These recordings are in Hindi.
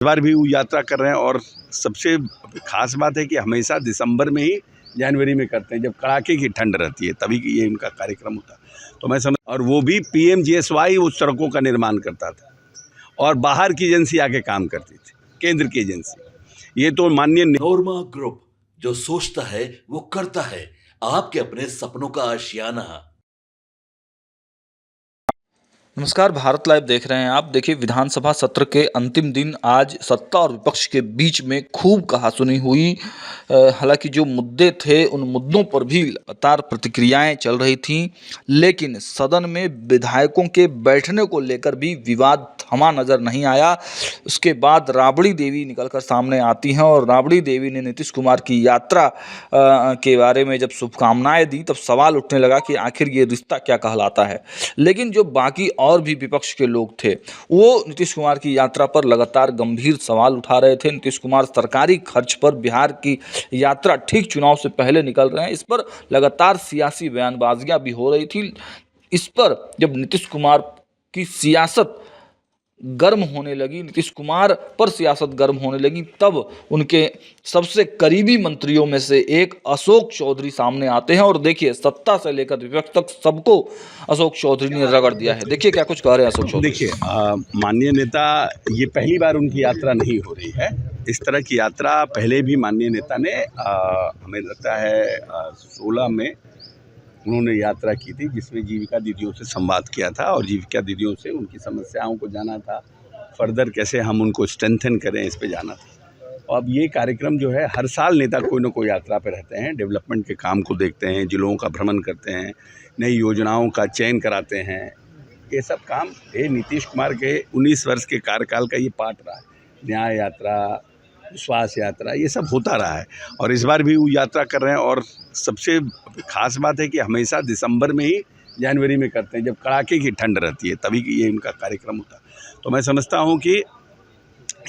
इस बार भी वो यात्रा कर रहे हैं और सबसे खास बात है कि हमेशा दिसंबर में ही जनवरी में करते हैं, जब कड़ाके की ठंड रहती है तभी ये उनका कार्यक्रम होता है। तो मैं समझ, और वो भी PMGSY उस सड़कों का निर्माण करता था और बाहर की एजेंसी आके काम करती थी, केंद्र की एजेंसी। ये तो माननीय नोरमा ग्रुप, जो सोचता है वो करता है। आपके अपने सपनों का आशियाना। नमस्कार, भारत लाइव देख रहे हैं आप। देखिए, विधानसभा सत्र के अंतिम दिन आज सत्ता और विपक्ष के बीच में खूब कहासुनी हुई। हालांकि जो मुद्दे थे उन मुद्दों पर भी लगातार प्रतिक्रियाएं चल रही थीं, लेकिन सदन में विधायकों के बैठने को लेकर भी विवाद थमा नजर नहीं आया। उसके बाद राबड़ी देवी निकलकर सामने आती हैं और राबड़ी देवी ने नीतीश कुमार की यात्रा के बारे में जब शुभकामनाएं दी, तब सवाल उठने लगा कि आखिर ये रिश्ता क्या कहलाता है। लेकिन जो बाकी और भी विपक्ष के लोग थे, वो नीतीश कुमार की यात्रा पर लगातार गंभीर सवाल उठा रहे थे। नीतीश कुमार सरकारी खर्च पर बिहार की यात्रा ठीक चुनाव से पहले निकल रहे हैं, इस पर लगातार सियासी बयानबाजियां भी हो रही थी। इस पर जब नीतीश कुमार की सियासत गर्म होने लगी, नीतीश कुमार पर सियासत गर्म होने लगी, तब उनके सबसे करीबी मंत्रियों में से एक अशोक चौधरी सामने आते हैं। और देखिए, सत्ता से लेकर विपक्ष तक सबको अशोक चौधरी ने रगड़ दिया है। देखिए क्या कुछ कह रहे हैं अशोक चौधरी। देखिए, माननीय नेता, ये पहली बार उनकी यात्रा नहीं हो रही है। इस तरह की यात्रा पहले भी माननीय नेता ने हमें लगता है 16 में उन्होंने यात्रा की थी, जिसमें जीविका दीदियों से संवाद किया था और जीविका दीदियों से उनकी समस्याओं को जाना था, फर्दर कैसे हम उनको स्ट्रेंथन करें इस पे जाना था। अब ये कार्यक्रम जो है, हर साल नेता कोई ना कोई यात्रा पे रहते हैं, डेवलपमेंट के काम को देखते हैं, जिलों का भ्रमण करते हैं, नई योजनाओं का चयन कराते हैं। ये सब काम ये नीतीश कुमार के 19 वर्ष के कार्यकाल का ये पार्ट रहा है। न्याय यात्रा, विश्वास यात्रा, ये सब होता रहा है और इस बार भी वो यात्रा कर रहे हैं। और सबसे खास बात है कि हमेशा दिसंबर में ही जनवरी में करते हैं, जब कड़ाके की ठंड रहती है तभी ये उनका कार्यक्रम होता है। तो मैं समझता हूँ कि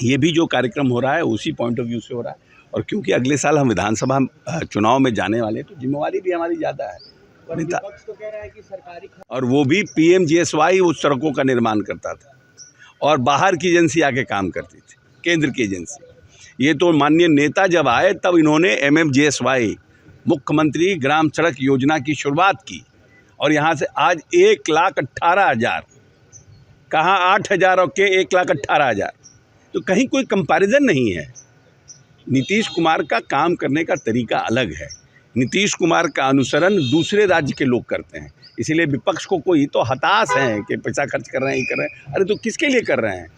ये भी जो कार्यक्रम हो रहा है उसी पॉइंट ऑफ व्यू से हो रहा है। और क्योंकि अगले साल हम विधानसभा चुनाव में जाने वाले, तो जिम्मेवारी भी हमारी ज़्यादा है। तो कह रहा है कि सरकारी, और वो भी PMGSY उस सड़कों का निर्माण करता था और बाहर की एजेंसी आके काम करती थी, केंद्र की एजेंसी। ये तो माननीय नेता जब आए तब इन्होंने MMGSY, मुख्यमंत्री ग्राम सड़क योजना की शुरुआत की और यहाँ से आज 1,18,000, कहाँ 8,000 और के 1,18,000, तो कहीं कोई कंपैरिजन नहीं है। नीतीश कुमार का काम करने का तरीका अलग है। नीतीश कुमार का अनुसरण दूसरे राज्य के लोग करते हैं, इसीलिए विपक्ष को कोई तो हताश है कि पैसा खर्च कर रहे हैं, ये कर रहे हैं। अरे तो किसके लिए कर रहे हैं?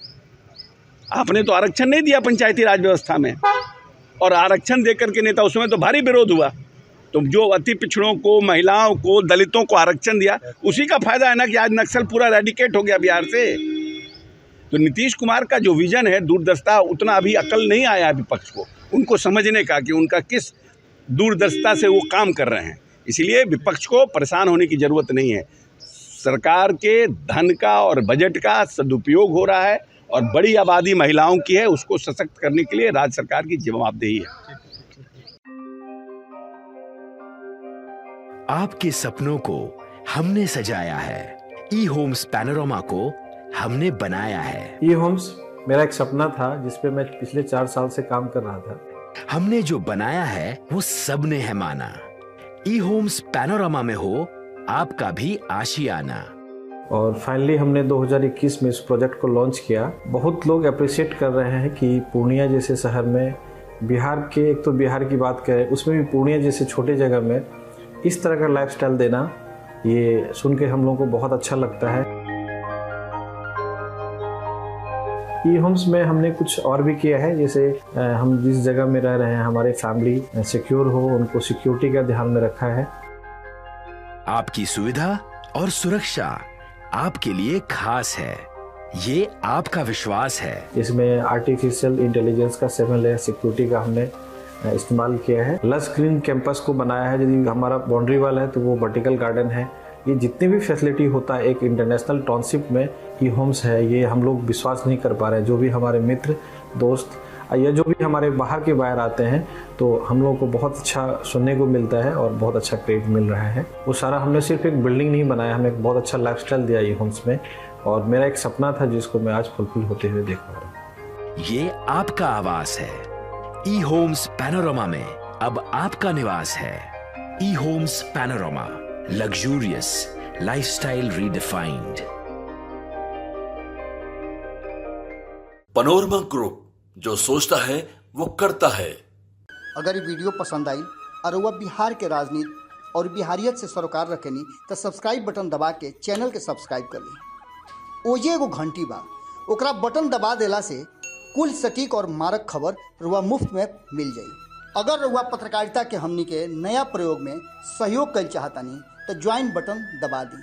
आपने तो आरक्षण नहीं दिया पंचायती राज व्यवस्था में, और आरक्षण देकर के नेता, उसमें तो भारी विरोध हुआ। तो जो अति पिछड़ों को, महिलाओं को, दलितों को आरक्षण दिया, उसी का फायदा है ना कि आज नक्सल पूरा रेडिकेट हो गया बिहार से। तो नीतीश कुमार का जो विजन है, दूरदर्शिता, उतना अभी अकल नहीं आया विपक्ष को उनको समझने का कि उनका किस दूरदर्शिता से वो काम कर रहे हैं। इसलिए विपक्ष को परेशान होने की ज़रूरत नहीं है। सरकार के धन का और बजट का सदुपयोग हो रहा है और बड़ी आबादी महिलाओं की है, उसको सशक्त करने के लिए राज्य सरकार की जवाबदेही है। आपके सपनों को हमने सजाया है, ई-होम्स पैनोरमा को हमने बनाया है। ई-होम्स मेरा एक सपना था जिसपे मैं पिछले 4 साल से काम कर रहा था। हमने जो बनाया है वो सबने है माना। ई-होम्स पैनोरमा में हो आपका भी आशियाना। और फाइनली हमने 2021 में इस प्रोजेक्ट को लॉन्च किया। बहुत लोग अप्रिशिएट कर रहे हैं कि पूर्णिया जैसे शहर में, बिहार के, एक तो बिहार की बात करें उसमें भी पूर्णिया जैसे छोटे जगह में इस तरह का लाइफस्टाइल देना, ये सुन के हम लोगों को बहुत अच्छा लगता है। ई-होम्स में हमने कुछ और भी किया है, जैसे हम जिस जगह में रह रहे हैं हमारे फैमिली सिक्योर हो, उनको सिक्योरिटी का ध्यान में रखा है। आपकी सुविधा और सुरक्षा आपके लिए खास है, ये आपका विश्वास है। इसमें आर्टिफिशियल इंटेलिजेंस का 7 लेयर सिक्योरिटी का हमने इस्तेमाल किया है। लस ग्रीन कैंपस को बनाया है। यदि हमारा बाउंड्री वाल है तो वो वर्टिकल गार्डन है। ये जितनी भी फैसिलिटी होता है एक इंटरनेशनल टाउनशिप में, ई-होम्स है, ये हम लोग विश्वास नहीं कर पा रहे हैं। जो भी हमारे मित्र, दोस्त या जो भी हमारे बाहर के बाहर आते हैं, तो हम लोगों को बहुत अच्छा सुनने को मिलता है और बहुत अच्छा क्रेडिट मिल रहा है। वो सारा हमने सिर्फ एक बिल्डिंग नहीं बनाया, हमें एक बहुत अच्छा लाइफस्टाइल दिया ई-होम्स में, और मेरा एक सपना था जिसको मैं आज फुलफिल होते हुए देख पा रहा हूँ। ये आपका आवास है। ई होम्स पैनोरमा में अब आपका निवास है। E homes panorama, luxurious lifestyle redefined. Panorama group, जो सोचता है वो करता है। अगर ये वीडियो पसंद आई और वह बिहार के राजनीति और बिहारियत से सरोकार रखेनी तो सब्सक्राइब बटन दबा के चैनल के सब्सक्राइब कर ली। ओजे एगो घंटी बा, ओकरा बटन दबा देला से कुल सटीक और मारक खबर रुआ मुफ्त में मिल जाई। अगर रुआ पत्रकारिता के हमनी के नया प्रयोग में सहयोग कर चाहतानी तो ज्वाइन बटन दबा दी।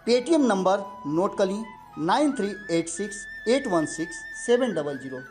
पेटीएम नंबर नोट कर ली 9386816700।